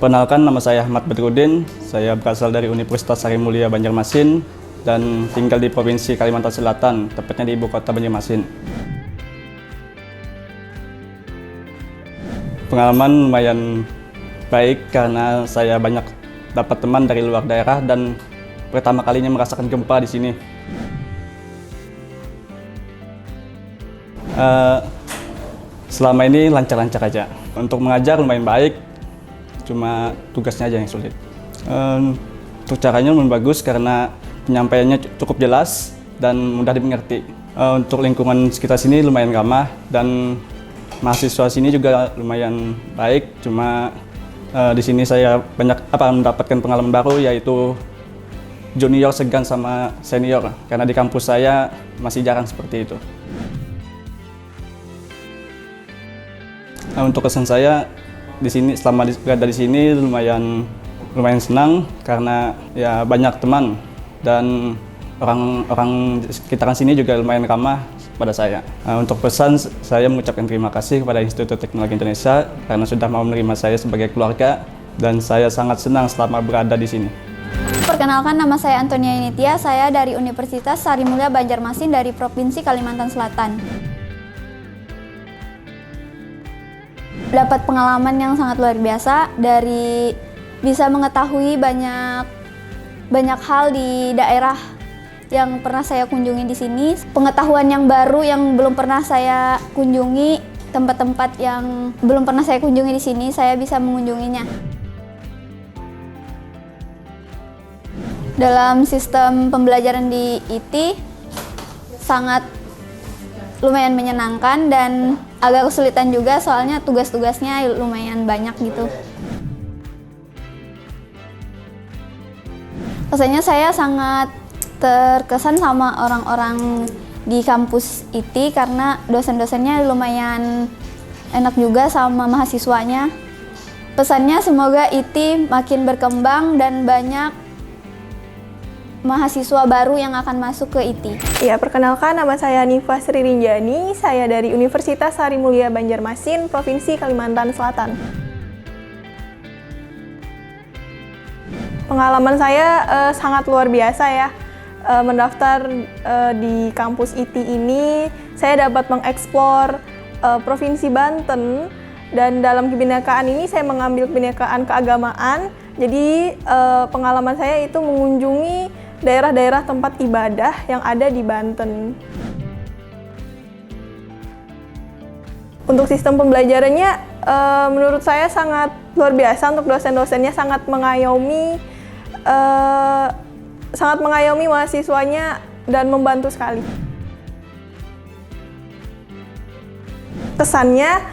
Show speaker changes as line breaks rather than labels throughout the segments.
Perkenalkan, nama saya Ahmad Badrudin. Saya berasal dari Universitas Sari Mulia Banjarmasin dan tinggal di Provinsi Kalimantan Selatan, tepatnya di ibu kota Banjarmasin. Pengalaman lumayan baik karena saya banyak dapat teman dari luar daerah dan pertama kalinya merasakan gempa di sini. Selama ini lancar-lancar aja. Untuk mengajar lumayan baik, cuma tugasnya aja yang sulit. Untuk caranya lumayan bagus karena penyampaiannya cukup jelas dan mudah dimengerti. Untuk lingkungan sekitar sini lumayan ramah dan mahasiswa sini juga lumayan baik. Cuma di sini saya banyak mendapatkan pengalaman baru, yaitu junior segan sama senior, karena di kampus saya masih jarang seperti itu. Untuk kesan saya di sini selama berada di sini lumayan senang karena ya banyak teman dan orang sekitaran sini juga lumayan ramah pada saya. Untuk pesan, saya mengucapkan terima kasih kepada Institut Teknologi Indonesia karena sudah mau menerima saya sebagai keluarga dan saya sangat senang selama berada di sini.
Perkenalkan, nama saya Antonia Initia, saya dari Universitas Sari Mulia Banjarmasin dari Provinsi Kalimantan Selatan. Dapat pengalaman yang sangat luar biasa, dari bisa mengetahui banyak hal di daerah yang pernah saya kunjungi di sini, pengetahuan yang baru yang belum pernah saya kunjungi, tempat-tempat yang belum pernah saya kunjungi di sini, saya bisa mengunjunginya. Dalam sistem pembelajaran di IT sangat lumayan menyenangkan dan agak kesulitan juga soalnya tugas-tugasnya lumayan banyak gitu. Rasanya saya sangat terkesan sama orang-orang di kampus IT karena dosen-dosennya lumayan enak juga sama mahasiswanya. Pesannya semoga IT makin berkembang dan banyak mahasiswa baru yang akan masuk ke IT.
Ya, perkenalkan, nama saya Nifa Sri Rinjani, saya dari Universitas Sari Mulia Banjarmasin, Provinsi Kalimantan Selatan. Pengalaman saya sangat luar biasa ya. Mendaftar di kampus IT ini, saya dapat mengeksplor Provinsi Banten, dan dalam kebinekaan ini saya mengambil kebinekaan keagamaan. Jadi pengalaman saya itu mengunjungi daerah-daerah tempat ibadah yang ada di Banten. Untuk sistem pembelajarannya menurut saya sangat luar biasa. Untuk dosen-dosennya sangat mengayomi mahasiswanya dan membantu sekali. Kesannya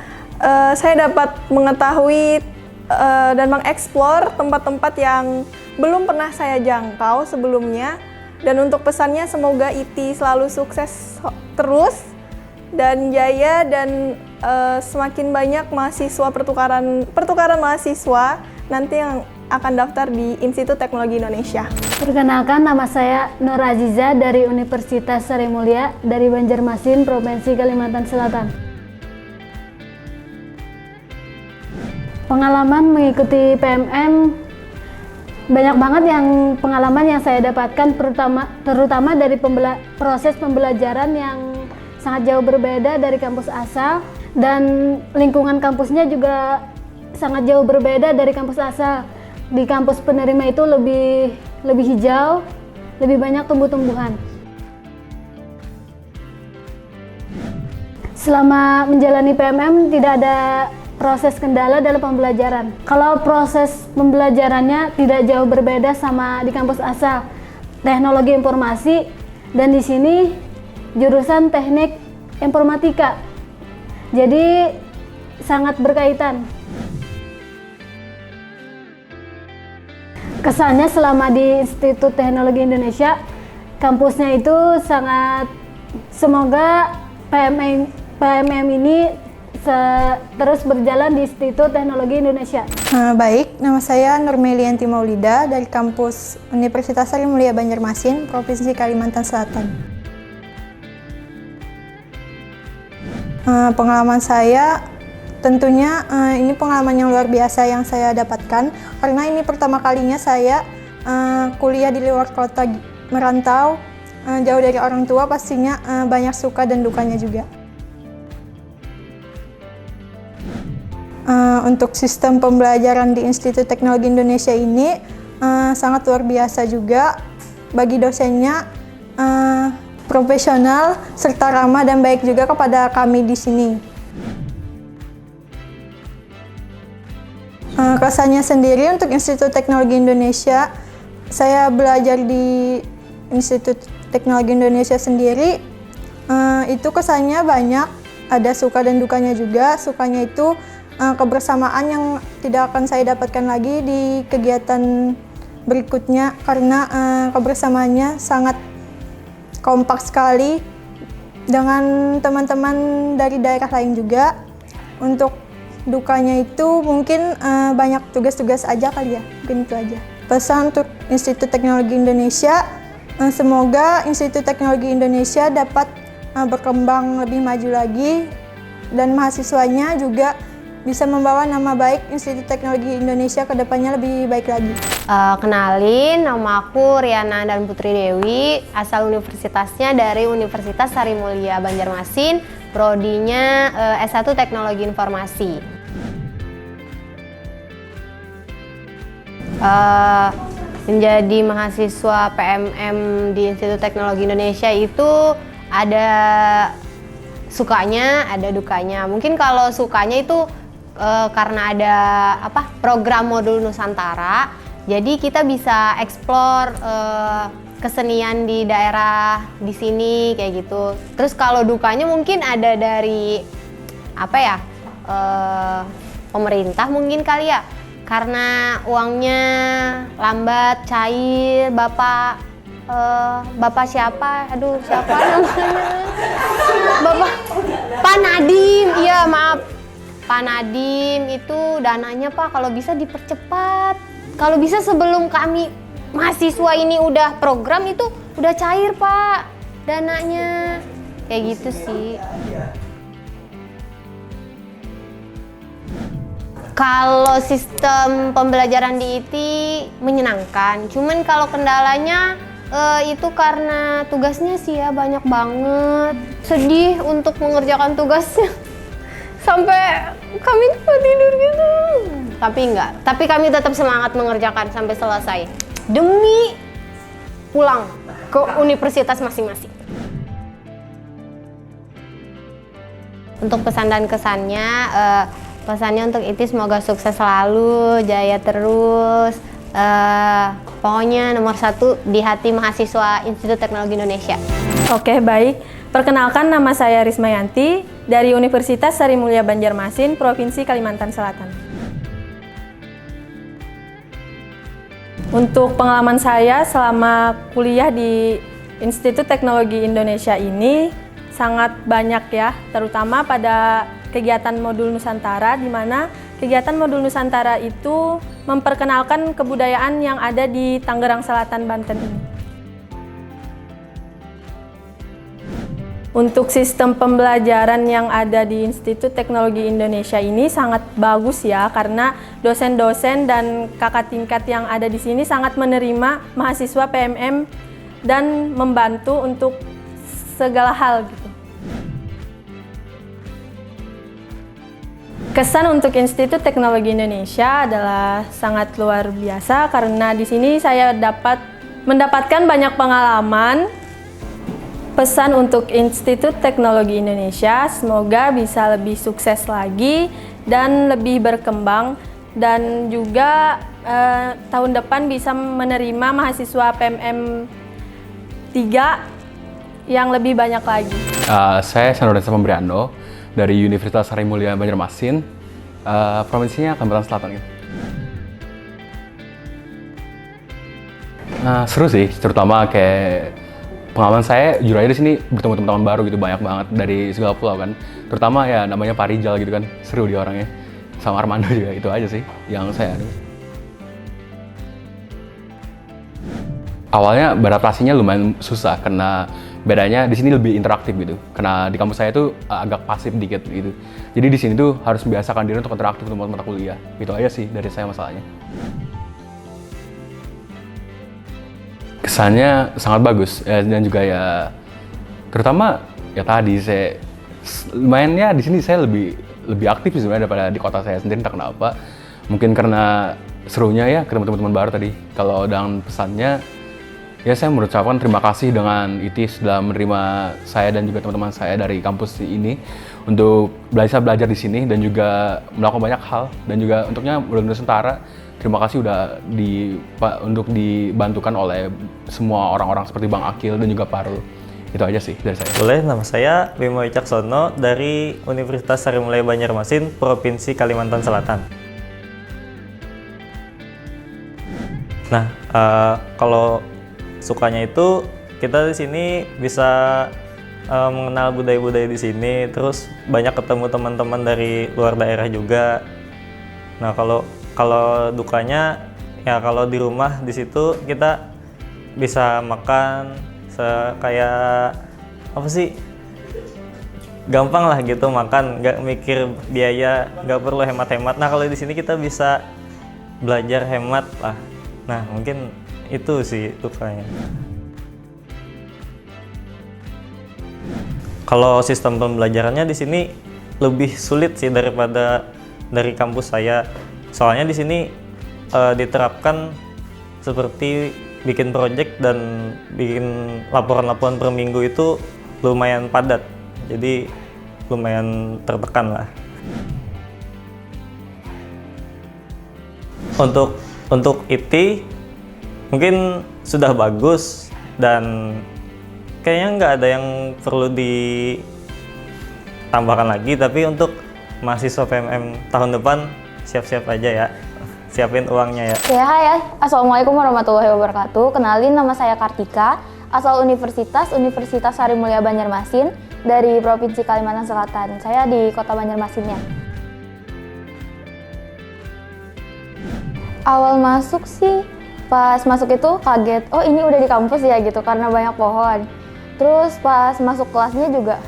saya dapat mengetahui dan mengeksplor tempat-tempat yang belum pernah saya jangkau sebelumnya. Dan untuk pesannya, semoga IT selalu sukses terus dan jaya, dan semakin banyak mahasiswa pertukaran mahasiswa nanti yang akan daftar di Institut Teknologi Indonesia.
Perkenalkan, nama saya Nur Aziza dari Universitas Sari Mulia dari Banjarmasin, Provinsi Kalimantan Selatan. Pengalaman mengikuti PMM, banyak banget pengalaman yang saya dapatkan, terutama dari proses pembelajaran yang sangat jauh berbeda dari kampus asal, dan lingkungan kampusnya juga sangat jauh berbeda dari kampus asal. Di kampus penerima itu lebih hijau, lebih banyak tumbuh-tumbuhan. Selama menjalani PMM tidak ada proses kendala dalam pembelajaran. Kalau proses pembelajarannya tidak jauh berbeda sama di kampus asal, teknologi informasi, dan di sini jurusan teknik informatika. Jadi sangat berkaitan. Kesannya selama di Institut Teknologi Indonesia, kampusnya itu semoga PMM ini terus berjalan di Institut Teknologi Indonesia.
Baik, nama saya Nurmelianti Maulida dari kampus Universitas Sari Mulia Banjarmasin, Provinsi Kalimantan Selatan. Pengalaman saya Tentunya ini pengalaman yang luar biasa yang saya dapatkan karena ini pertama kalinya saya kuliah di luar kota, merantau, jauh dari orang tua, pastinya banyak suka dan dukanya juga. Untuk sistem pembelajaran di Institut Teknologi Indonesia ini sangat luar biasa juga. Bagi dosennya profesional serta ramah dan baik juga kepada kami di sini. Kesannya sendiri untuk Institut Teknologi Indonesia, saya belajar di Institut Teknologi Indonesia sendiri, itu kesannya banyak, ada suka dan dukanya juga. Sukanya itu kebersamaan yang tidak akan saya dapatkan lagi di kegiatan berikutnya karena kebersamaannya sangat kompak sekali dengan teman-teman dari daerah lain juga. Untuk dukanya itu mungkin banyak tugas-tugas aja kali ya, mungkin itu aja. Pesan untuk Institut Teknologi Indonesia, semoga Institut Teknologi Indonesia dapat berkembang lebih maju lagi dan mahasiswanya juga bisa membawa nama baik Institut Teknologi Indonesia ke depannya lebih baik lagi.
Kenalin, nama aku Riana dan Putri Dewi, asal universitasnya dari Universitas Sari Mulia Banjarmasin, prodinya S1 Teknologi Informasi. Menjadi mahasiswa PMM di Institut Teknologi Indonesia itu ada sukanya, ada dukanya. Mungkin kalau sukanya itu karena ada program modul Nusantara, jadi kita bisa eksplor kesenian di daerah di sini kayak gitu. Terus kalau dukanya mungkin ada dari pemerintah mungkin kali ya, karena uangnya lambat cair. Bapak siapa? Aduh, siapa namanya? Pak Nadiem, iya maaf. Pak Nadiem itu dananya Pak kalau bisa dipercepat. Kalau bisa sebelum kami mahasiswa ini udah program itu udah cair Pak dananya. Kayak gitu sih. Kalau sistem pembelajaran di IT menyenangkan, cuman kalau kendalanya itu karena tugasnya sih ya banyak banget. Sedih untuk mengerjakan tugasnya. Sampai kami tuh tidur gitu. Tapi enggak, tapi kami tetap semangat mengerjakan sampai selesai. Demi pulang ke universitas masing-masing. Untuk pesan dan kesannya, pesannya untuk IT semoga sukses selalu, jaya terus. Pokoknya nomor 1 di hati mahasiswa Institut Teknologi Indonesia.
Oke, baik. Perkenalkan, nama saya Rismayanti dari Universitas Sari Mulia Banjarmasin, Provinsi Kalimantan Selatan. Untuk pengalaman saya selama kuliah di Institut Teknologi Indonesia ini sangat banyak ya, terutama pada kegiatan modul Nusantara, di mana kegiatan modul Nusantara itu memperkenalkan kebudayaan yang ada di Tangerang Selatan, Banten ini. Untuk sistem pembelajaran yang ada di Institut Teknologi Indonesia ini sangat bagus ya, karena dosen-dosen dan kakak tingkat yang ada di sini sangat menerima mahasiswa PMM dan membantu untuk segala hal gitu. Kesan untuk Institut Teknologi Indonesia adalah sangat luar biasa karena di sini saya dapat mendapatkan banyak pengalaman. Pesan untuk Institut Teknologi Indonesia, semoga bisa lebih sukses lagi dan lebih berkembang, dan juga tahun depan bisa menerima mahasiswa PMM 3 yang lebih banyak lagi.
Saya Syanudansa Pembriano dari Universitas Sari Mulia Banjarmasin, provinsinya Kalimantan Selatan. Nah, seru sih, terutama kayak pengalaman saya jujur aja di sini bertemu teman-teman baru gitu, banyak banget dari segala pulau kan. Terutama ya namanya Pak Rijal gitu kan, seru dia orangnya. Sama Armando juga, itu aja sih yang saya ada. Awalnya beradaptasinya lumayan susah karena bedanya di sini lebih interaktif gitu. Karena di kampus saya tuh agak pasif dikit gitu. Jadi di sini tuh harus membiasakan diri untuk interaktif untuk mata kuliah. Gitu aja sih dari saya masalahnya. Kesannya sangat bagus dan juga ya terutama ya tadi saya lumayannya di sini saya lebih aktif sih sebenarnya daripada di kota saya sendiri, entah kenapa. Mungkin karena serunya ya ketemu teman-teman baru tadi. Kalau dengan pesannya ya saya mengucapkan terima kasih dengan ITI sudah menerima saya dan juga teman-teman saya dari kampus ini untuk belajar di sini dan juga melakukan banyak hal, dan juga untuknya Udan Nusantara terima kasih untuk dibantukan oleh semua orang-orang seperti Bang Akil dan juga Parul. Itu aja sih dari saya.
Boleh, nama saya Bimo Wicaksono dari Universitas Sari Mulia Banjarmasin, Provinsi Kalimantan Selatan. Nah, kalau sukanya itu kita di sini bisa mengenal budaya-budaya di sini, terus banyak ketemu teman-teman dari luar daerah juga. Nah, kalau dukanya ya kalau di rumah di situ kita bisa makan kayak apa sih, gampang lah gitu makan, nggak mikir biaya, nggak perlu hemat-hemat. Nah kalau di sini kita bisa belajar hemat lah. Nah mungkin itu sih dukanya. Kalau sistem pembelajarannya di sini lebih sulit sih daripada dari kampus saya. Soalnya di sini diterapkan seperti bikin project dan bikin laporan-laporan per minggu itu lumayan padat. Jadi lumayan tertekan lah. Untuk IT mungkin sudah bagus dan kayaknya nggak ada yang perlu ditambahkan lagi, tapi untuk mahasiswa PMM tahun depan siap-siap aja ya, siapin uangnya ya.
Ya, hai, Assalamualaikum warahmatullahi wabarakatuh. Kenalin, nama saya Kartika, asal Universitas Sari Mulia Banjarmasin dari Provinsi Kalimantan Selatan. Saya di kota Banjarmasinnya. Awal masuk sih, pas masuk itu kaget, oh ini udah di kampus ya gitu, karena banyak pohon. Terus pas masuk kelasnya juga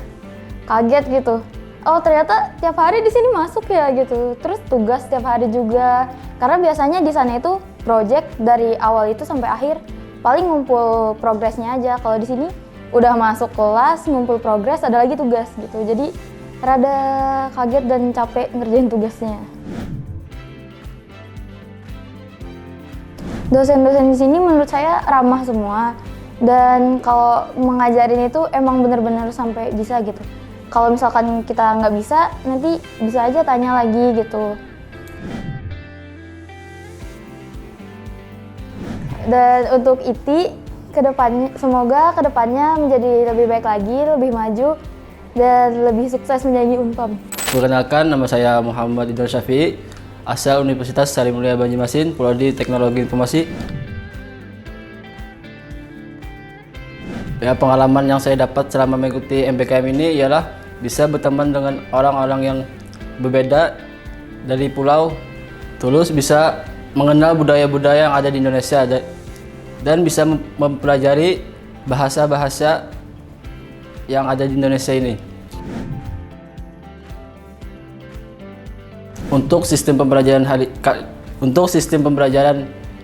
kaget gitu. Oh ternyata tiap hari di sini masuk ya gitu. Terus tugas tiap hari juga. Karena biasanya di sana itu project dari awal itu sampai akhir paling ngumpul progresnya aja. Kalau di sini udah masuk kelas, ngumpul progres, ada lagi tugas gitu. Jadi rada kaget dan capek ngerjain tugasnya. Dosen-dosen di sini menurut saya ramah semua. Dan kalau mengajarin itu emang bener-bener sampai bisa gitu. Kalau misalkan kita nggak bisa, nanti bisa aja tanya lagi gitu. Dan untuk IT, semoga kedepannya menjadi lebih baik lagi, lebih maju, dan lebih sukses menjadi Unpam.
Perkenalkan, nama saya Muhammad Idul Syafi'i, asal Universitas Sari Mulia Banjarmasin, Prodi Teknologi Informasi. Ya, pengalaman yang saya dapat selama mengikuti MBKM ini ialah bisa berteman dengan orang-orang yang berbeda dari pulau, terus bisa mengenal budaya-budaya yang ada di Indonesia dan bisa mempelajari bahasa-bahasa yang ada di Indonesia ini. Untuk sistem pembelajaran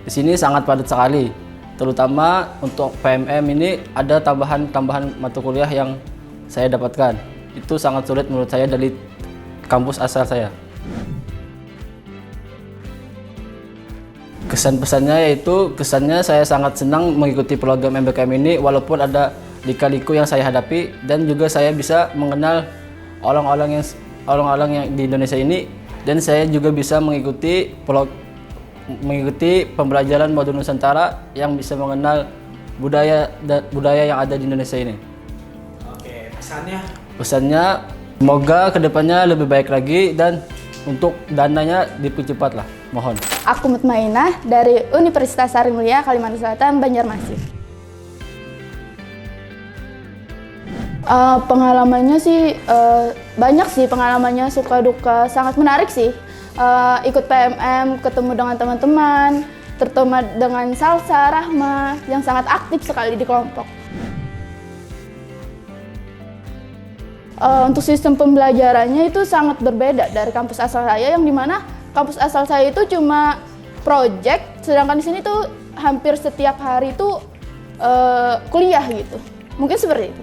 di sini sangat padat sekali. Terutama untuk PMM ini ada tambahan mata kuliah yang saya dapatkan. Itu sangat sulit menurut saya dari kampus asal saya. Kesannya saya sangat senang mengikuti program MBKM ini walaupun ada lika-liku yang saya hadapi, dan juga saya bisa mengenal orang-orang yang di Indonesia ini, dan saya juga bisa mengikuti pembelajaran modul Nusantara yang bisa mengenal budaya yang ada di Indonesia ini.
Oke,
Pesannya semoga kedepannya lebih baik lagi, dan untuk dananya dipercepat lah, mohon.
Aku Mutmainah dari Universitas Sari Mulia Kalimantan Selatan, Banjarmasin. Pengalamannya sih banyak sih, pengalamannya suka duka sangat menarik sih. Ikut PMM, ketemu dengan teman-teman, terutama dengan Salsa, Rahma yang sangat aktif sekali di kelompok. Untuk sistem pembelajarannya itu sangat berbeda dari kampus asal saya, yang dimana kampus asal saya itu cuma project, sedangkan di sini tuh hampir setiap hari itu kuliah gitu. Mungkin seperti itu.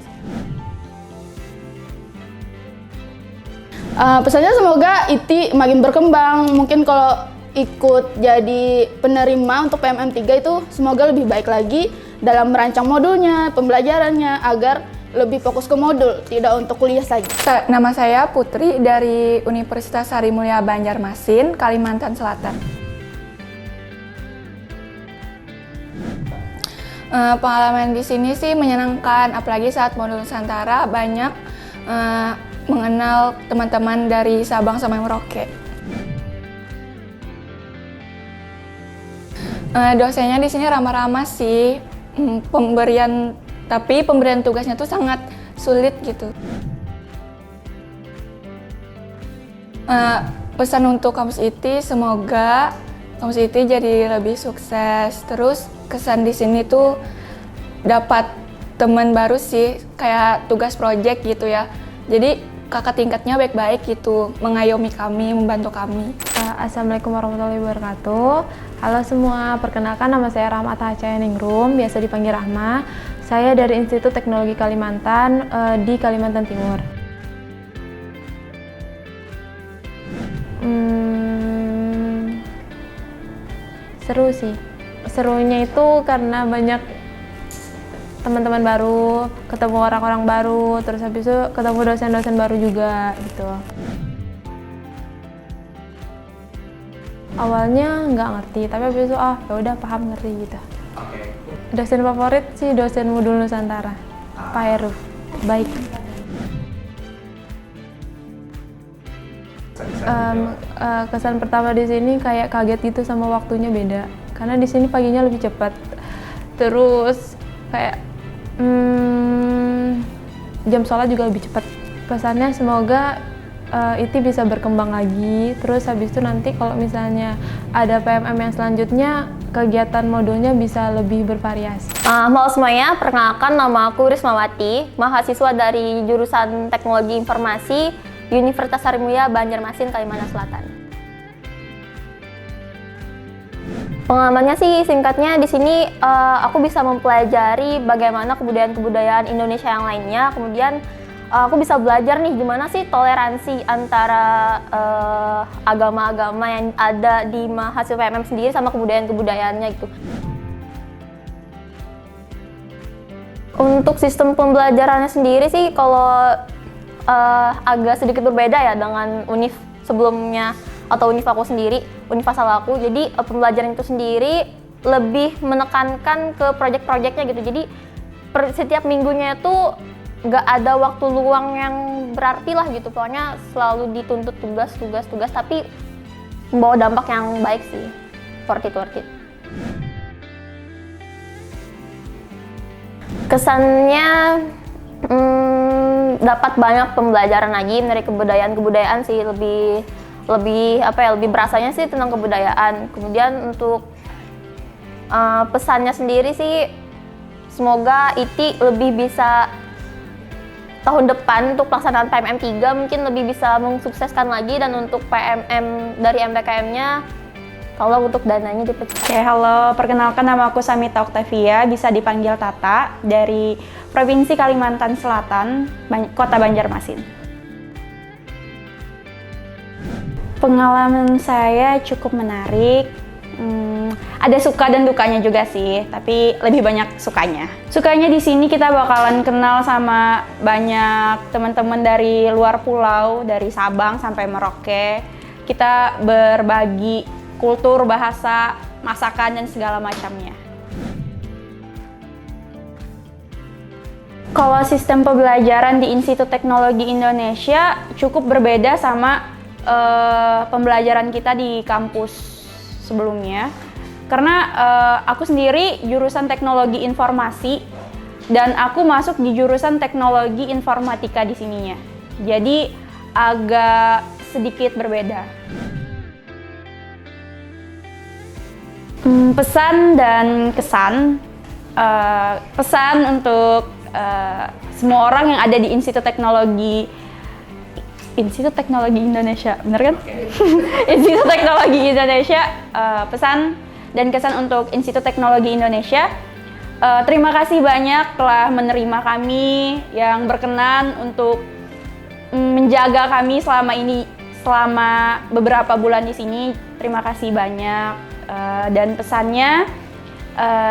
Pesannya semoga IT makin berkembang. Mungkin kalau ikut jadi penerima untuk PMM 3 itu semoga lebih baik lagi dalam merancang modulnya, pembelajarannya, agar lebih fokus ke modul, tidak untuk kuliah saja.
Nama saya Putri dari Universitas Sari Mulia Banjarmasin, Kalimantan Selatan. Pengalaman di sini sih menyenangkan, apalagi saat modul Nusantara banyak mengenal teman-teman dari Sabang sampai Merauke. Dosennya di sini ramah-ramah sih, tapi pemberian tugasnya tuh sangat sulit gitu. Pesan untuk kampus IT, semoga kampus IT jadi lebih sukses. Terus kesan di sini tuh dapat teman baru sih, kayak tugas project gitu ya. Jadi kakak tingkatnya baik-baik gitu, mengayomi kami, membantu kami.
Assalamualaikum warahmatullahi wabarakatuh. Halo semua, perkenalkan nama saya Rahma Tahacayaningrum, biasa dipanggil Rahma. Saya dari Institut Teknologi Kalimantan di Kalimantan Timur. Seru sih. Serunya itu karena banyak teman-teman baru, ketemu orang-orang baru, terus habis itu ketemu dosen-dosen baru juga gitu. Awalnya nggak ngerti, tapi habis itu ya udah paham, ngerti gitu. Dosen favorit sih dosen modul Nusantara, Pak Heru, baik. Kesan pertama di sini kayak kaget gitu sama waktunya beda, karena di sini paginya lebih cepat. Terus kayak jam sholat juga lebih cepat. Pesannya semoga IT bisa berkembang lagi. Terus habis itu nanti kalau misalnya ada PMM yang selanjutnya, kegiatan modulnya bisa lebih bervariasi.
Halo semuanya, perkenalkan nama aku Rismawati, mahasiswa dari jurusan Teknologi Informasi Universitas Sari Mulia Banjarmasin, Kalimantan Selatan. Pengalamannya sih singkatnya di sini aku bisa mempelajari bagaimana kebudayaan-kebudayaan Indonesia yang lainnya. Kemudian aku bisa belajar nih gimana sih toleransi antara agama-agama yang ada di mahasiswa PMM sendiri sama kebudayaan-kebudayaannya gitu. Untuk sistem pembelajarannya sendiri sih kalau agak sedikit berbeda ya dengan univ sebelumnya atau univ aku sendiri, univ asal aku. Jadi pembelajaran itu sendiri lebih menekankan ke project-projectnya gitu. Jadi setiap minggunya itu nggak ada waktu luang yang berarti lah gitu. Pokoknya selalu dituntut tugas, tapi membawa dampak yang baik sih. Worth it. Kesannya dapat banyak pembelajaran lagi dari kebudayaan sih, lebih berasanya sih tentang kebudayaan. Kemudian untuk pesannya sendiri sih semoga IT lebih bisa tahun depan untuk pelaksanaan PMM 3 mungkin lebih bisa mensukseskan lagi, dan untuk PMM dari MPKM-nya tolong untuk dananya dipercepat.
Oke, halo, perkenalkan nama aku Samita Octavia, bisa dipanggil Tata, dari Provinsi Kalimantan Selatan, Kota Banjarmasin. Pengalaman saya cukup menarik. Ada suka dan dukanya juga sih, tapi lebih banyak sukanya. Sukanya di sini kita bakalan kenal sama banyak teman-teman dari luar pulau, dari Sabang sampai Merauke. Kita berbagi kultur, bahasa, masakan, dan segala macamnya. Kalau sistem pembelajaran di Institut Teknologi Indonesia cukup berbeda sama pembelajaran kita di kampus sebelumnya, karena aku sendiri jurusan teknologi informasi dan aku masuk di jurusan teknologi informatika di sininya, jadi agak sedikit berbeda. Pesan dan kesan. Pesan untuk semua orang yang ada di Institut Teknologi Indonesia, bener kan? Institut Teknologi Indonesia. Pesan dan kesan untuk Institut Teknologi Indonesia. Terima kasih banyak telah menerima kami, yang berkenan untuk menjaga kami selama beberapa bulan di sini. Terima kasih banyak. Dan pesannya,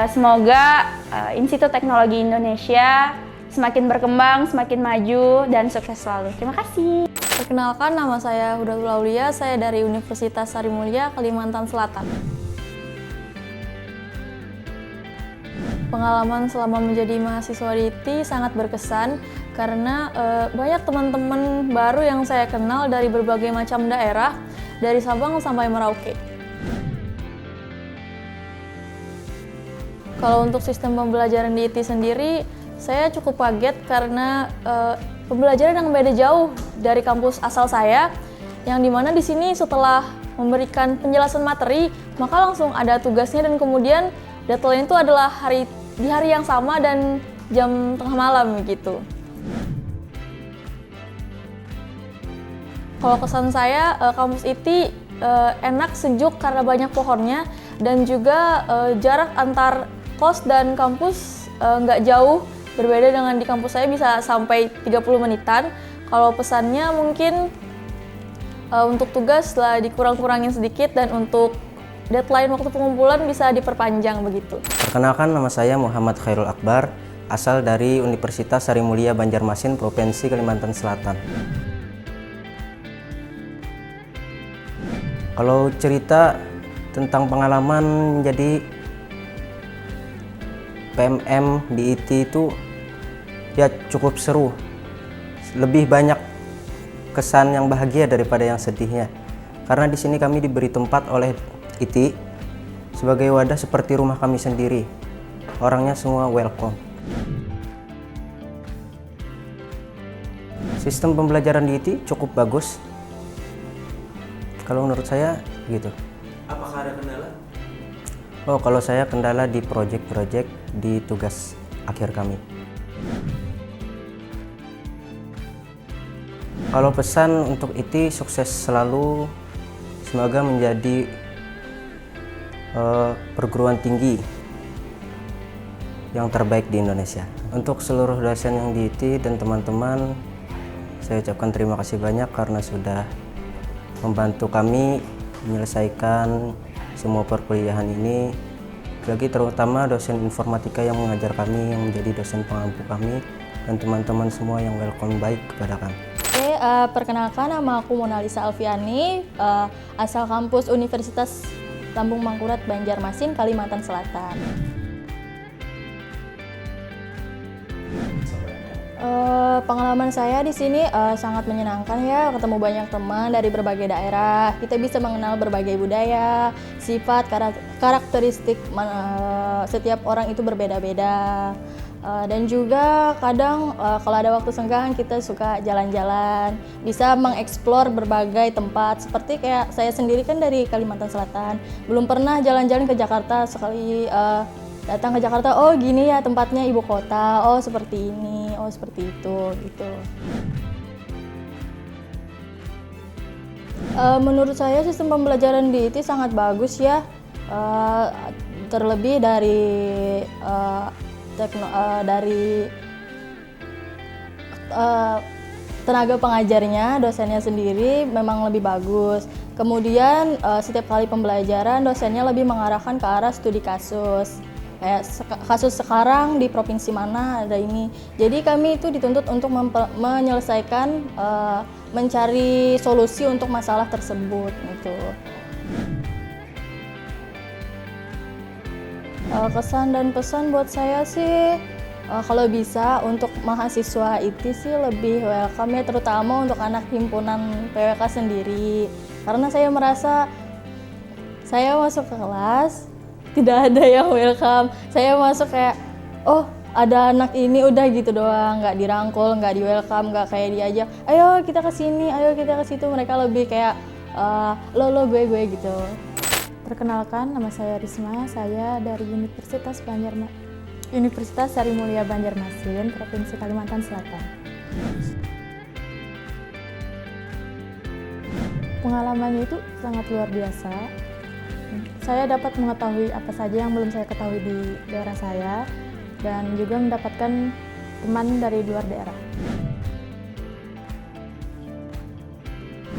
semoga Institut Teknologi Indonesia semakin berkembang, semakin maju, dan sukses selalu. Terima kasih.
Perkenalkan, nama saya Hudatul Aulia, saya dari Universitas Sari Mulia, Kalimantan Selatan. Pengalaman selama menjadi mahasiswa di ITI sangat berkesan karena banyak teman-teman baru yang saya kenal dari berbagai macam daerah, dari Sabang sampai Merauke. Kalau untuk sistem pembelajaran di ITI sendiri, saya cukup kaget karena pembelajaran yang beda jauh dari kampus asal saya, yang dimana di sini setelah memberikan penjelasan materi, maka langsung ada tugasnya dan kemudian deadline itu adalah di hari yang sama dan jam tengah malam gitu. Kalau kesan saya, kampus ITI enak, sejuk karena banyak pohonnya, dan juga jarak antar kos dan kampus nggak jauh. Berbeda dengan di kampus saya bisa sampai 30 menitan. Kalau pesannya mungkin untuk tugas lah dikurang-kurangin sedikit, dan untuk deadline waktu pengumpulan bisa diperpanjang begitu.
Perkenalkan, nama saya Muhammad Khairul Akbar, asal dari Universitas Sari Mulia Banjarmasin, Provinsi Kalimantan Selatan. Kalau cerita tentang pengalaman menjadi PMM di ITI itu ya cukup seru, lebih banyak kesan yang bahagia daripada yang sedihnya, karena di sini kami diberi tempat oleh ITI sebagai wadah seperti rumah kami sendiri. Orangnya semua welcome. Sistem pembelajaran di ITI cukup bagus, kalau menurut saya gitu.
Apakah ada kendala?
Oh, kalau saya kendala di project-project di tugas akhir kami. Kalau pesan untuk ITI, sukses selalu, semoga menjadi perguruan tinggi yang terbaik di Indonesia. Untuk seluruh dosen yang di ITI dan teman-teman, saya ucapkan terima kasih banyak karena sudah membantu kami menyelesaikan semua perkuliahan ini. Lagi terutama dosen informatika yang mengajar kami, yang menjadi dosen pengampu kami, dan teman-teman semua yang welcome baik kepada kami.
Perkenalkan, nama aku Monalisa Alfiani, asal kampus Universitas Lambung Mangkurat Banjarmasin, Kalimantan Selatan. Pengalaman saya di sini sangat menyenangkan ya, ketemu banyak teman dari berbagai daerah. Kita bisa mengenal berbagai budaya, sifat, karakteristik setiap orang itu berbeda-beda. Dan juga kadang kalau ada waktu senggang kita suka jalan-jalan, bisa mengeksplor berbagai tempat. Seperti kayak saya sendiri kan dari Kalimantan Selatan, belum pernah jalan-jalan ke Jakarta. Sekali datang ke Jakarta, oh gini ya tempatnya ibu kota, oh seperti ini, oh seperti itu gitu. Menurut saya sistem pembelajaran di ITI sangat bagus ya, terlebih dari tenaga pengajarnya, dosennya sendiri memang lebih bagus. Kemudian setiap kali pembelajaran dosennya lebih mengarahkan ke arah studi kasus. Kayak kasus sekarang di provinsi mana ada ini. Jadi kami itu dituntut untuk menyelesaikan, mencari solusi untuk masalah tersebut gitu. Kesan dan pesan buat saya sih, kalau bisa untuk mahasiswa ITI sih lebih welcome ya, terutama untuk anak himpunan PWK sendiri. Karena saya merasa saya masuk ke kelas tidak ada yang welcome. Saya masuk kayak, oh ada anak ini udah gitu doang, nggak dirangkul, nggak di welcome, nggak kayak diajak, ayo kita ke sini, ayo kita ke situ. Mereka lebih kayak lo gue gitu. Perkenalkan, nama saya Risma, saya dari Universitas Sari Mulia Banjarmasin, Provinsi Kalimantan Selatan. Pengalamannya itu sangat luar biasa. Saya dapat mengetahui apa saja yang belum saya ketahui di daerah saya, dan juga mendapatkan teman dari luar daerah.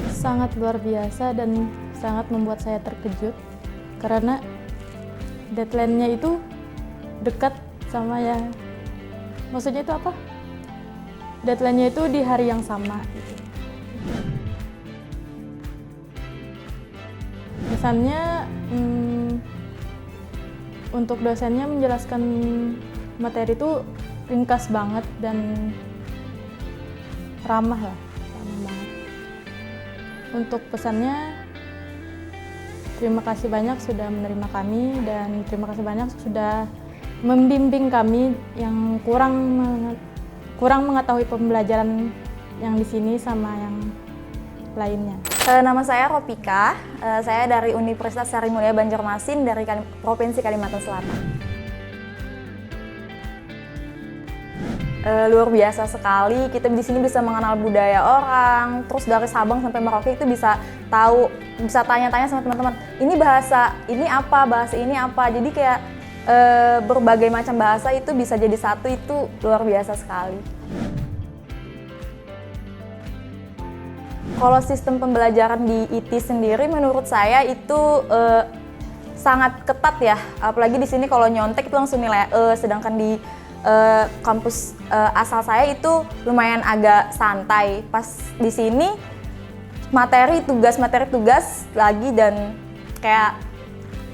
Sangat luar biasa dan sangat membuat saya terkejut karena deadline-nya itu dekat sama yang maksudnya itu apa? Deadline-nya itu di hari yang sama gitu. Kesannya untuk dosennya menjelaskan materi itu ringkas banget dan ramah banget. Untuk pesannya, terima kasih banyak sudah menerima kami dan terima kasih banyak sudah membimbing kami yang kurang mengetahui pembelajaran yang di sini sama yang lainnya.
Nama saya Ropika, saya dari Universitas Sari Mulia Banjarmasin dari Provinsi Kalimantan Selatan. Luar biasa sekali, kita di sini bisa mengenal budaya orang, terus dari Sabang sampai Merauke itu bisa tahu, bisa tanya-tanya sama teman-teman, ini bahasa ini apa, jadi kayak berbagai macam bahasa itu bisa jadi satu, itu luar biasa sekali. Kalau sistem pembelajaran di IT sendiri menurut saya itu sangat ketat ya, apalagi di sini kalau nyontek itu langsung nilai E, sedangkan di kampus asal saya itu lumayan agak santai. Pas di sini materi tugas lagi dan kayak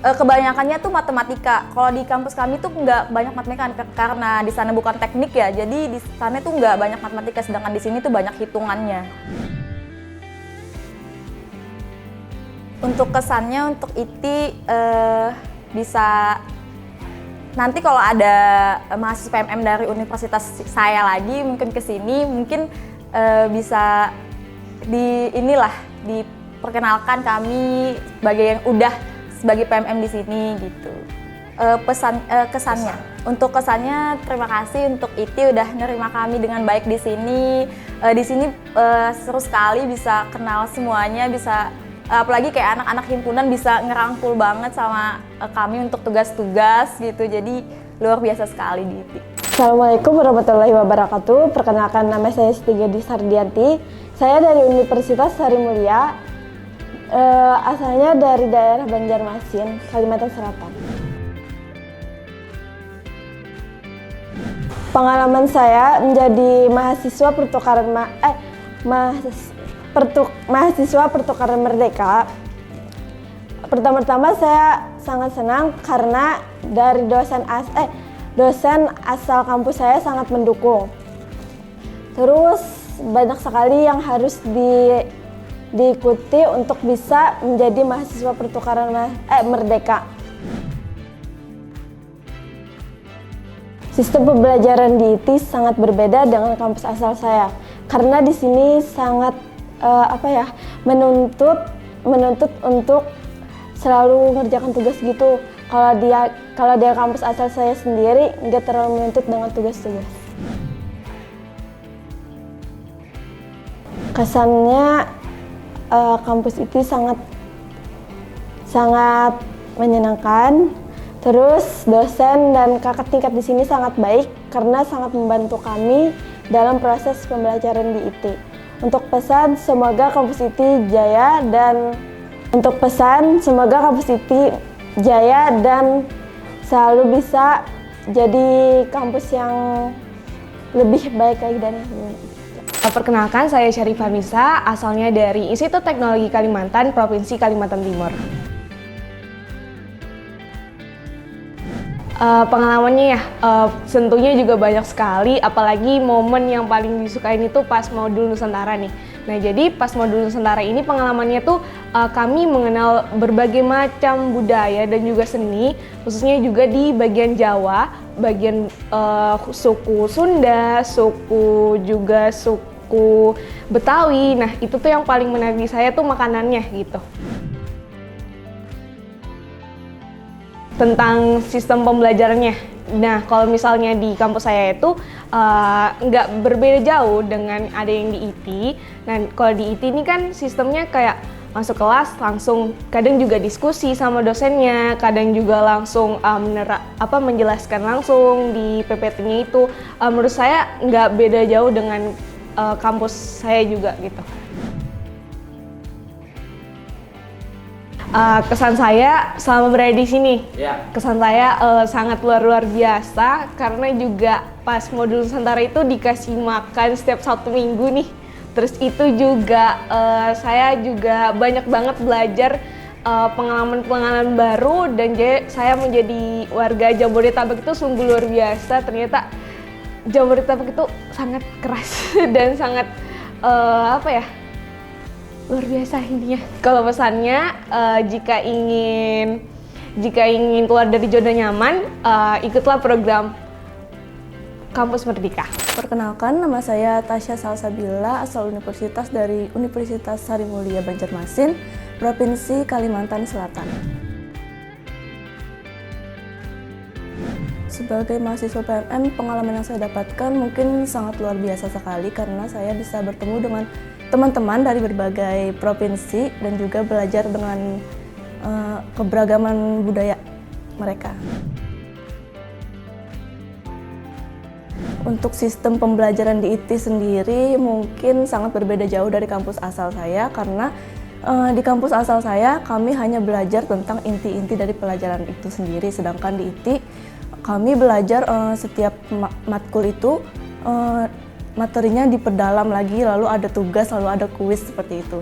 kebanyakannya tuh matematika. Kalau di kampus kami tuh nggak banyak matematika karena di sana bukan teknik ya, jadi di sana tuh nggak banyak matematika, sedangkan di sini tuh banyak hitungannya. Untuk kesannya untuk IT bisa nanti kalau ada mahasiswa PMM dari universitas saya lagi mungkin ke sini, mungkin bisa diperkenalkan kami sebagai yang udah sebagai PMM di sini gitu. Kesannya. Untuk kesannya terima kasih untuk IT udah nerima kami dengan baik di sini. Di sini seru sekali bisa kenal semuanya, bisa apalagi kayak anak-anak himpunan bisa ngerangkul banget sama kami untuk tugas-tugas gitu, jadi luar biasa sekali di IT.
Assalamualaikum warahmatullahi wabarakatuh. Perkenalkan, nama saya Siti Gadis Sardianti. Saya dari Universitas Sari Mulia, asalnya dari daerah Banjarmasin, Kalimantan Selatan. Pengalaman saya menjadi mahasiswa pertukaran merdeka. Pertama-tama saya sangat senang karena dari dosen asal kampus saya sangat mendukung. Terus banyak sekali yang harus diikuti untuk bisa menjadi mahasiswa pertukaran merdeka. Sistem pembelajaran di IT sangat berbeda dengan kampus asal saya karena di sini sangat menuntut untuk selalu ngerjakan tugas gitu. Kalau dia kampus asal saya sendiri nggak terlalu menuntut dengan tugas-tugas. Kesannya kampus itu sangat menyenangkan. Terus dosen dan kakak tingkat di sini sangat baik karena sangat membantu kami dalam proses pembelajaran di IT. Untuk pesan, semoga kampus IT jaya dan selalu bisa jadi kampus yang lebih baik lagi dari ini.
Perkenalkan, saya Syarifah Misa, asalnya dari Institut Teknologi Kalimantan, Provinsi Kalimantan Timur. Pengalamannya ya, tentunya juga banyak sekali, apalagi momen yang paling disukain itu pas modul Nusantara nih. Nah, jadi pas modul Nusantara ini pengalamannya tuh kami mengenal berbagai macam budaya dan juga seni, khususnya juga di bagian Jawa, bagian suku Sunda, suku Betawi. Nah, itu tuh yang paling menarik di saya tuh makanannya gitu. tentang sistem pembelajarannya. Nah, kalau misalnya di kampus saya itu nggak berbeda jauh dengan ada yang di IT. Nah, kalau di IT ini kan sistemnya kayak masuk kelas langsung, kadang juga diskusi sama dosennya, kadang juga langsung menjelaskan langsung di PPT-nya itu. Menurut saya nggak beda jauh dengan kampus saya juga gitu. Kesan saya selama berada di sini, kesan saya sangat luar biasa karena juga pas modul Nusantara itu dikasih makan setiap Sabtu Minggu nih. Terus itu juga saya juga banyak banget belajar pengalaman-pengalaman baru dan saya menjadi warga Jabodetabek itu sungguh luar biasa. Ternyata Jabodetabek itu sangat keras dan sangat luar biasa intinya. Kalau pesannya jika ingin keluar dari zona nyaman, ikutlah program Kampus Merdeka.
Perkenalkan, nama saya Tasya Salsabila, asal universitas dari Universitas Sari Mulia Banjarmasin, Provinsi Kalimantan Selatan. Sebagai mahasiswa PMM, pengalaman yang saya dapatkan mungkin sangat luar biasa sekali karena saya bisa bertemu dengan teman-teman dari berbagai provinsi dan juga belajar dengan keberagaman budaya mereka. Untuk sistem pembelajaran di IT sendiri mungkin sangat berbeda jauh dari kampus asal saya karena di kampus asal saya kami hanya belajar tentang inti-inti dari pelajaran itu sendiri, sedangkan di IT kami belajar setiap matkul itu materinya diperdalam lagi, lalu ada tugas, lalu ada kuis seperti itu.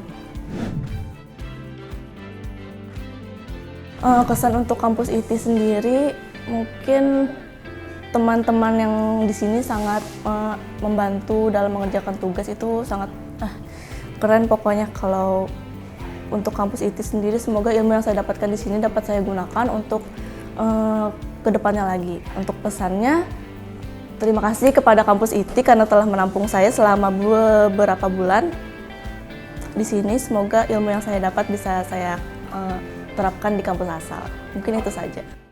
Kesan untuk kampus IT sendiri mungkin teman-teman yang di sini sangat membantu dalam mengerjakan tugas, itu sangat keren pokoknya. Kalau untuk kampus IT sendiri, semoga ilmu yang saya dapatkan di sini dapat saya gunakan untuk kedepannya lagi. Untuk pesannya, terima kasih kepada kampus IT karena telah menampung saya selama beberapa bulan di sini. Semoga ilmu yang saya dapat bisa saya terapkan di kampus asal. Mungkin itu saja.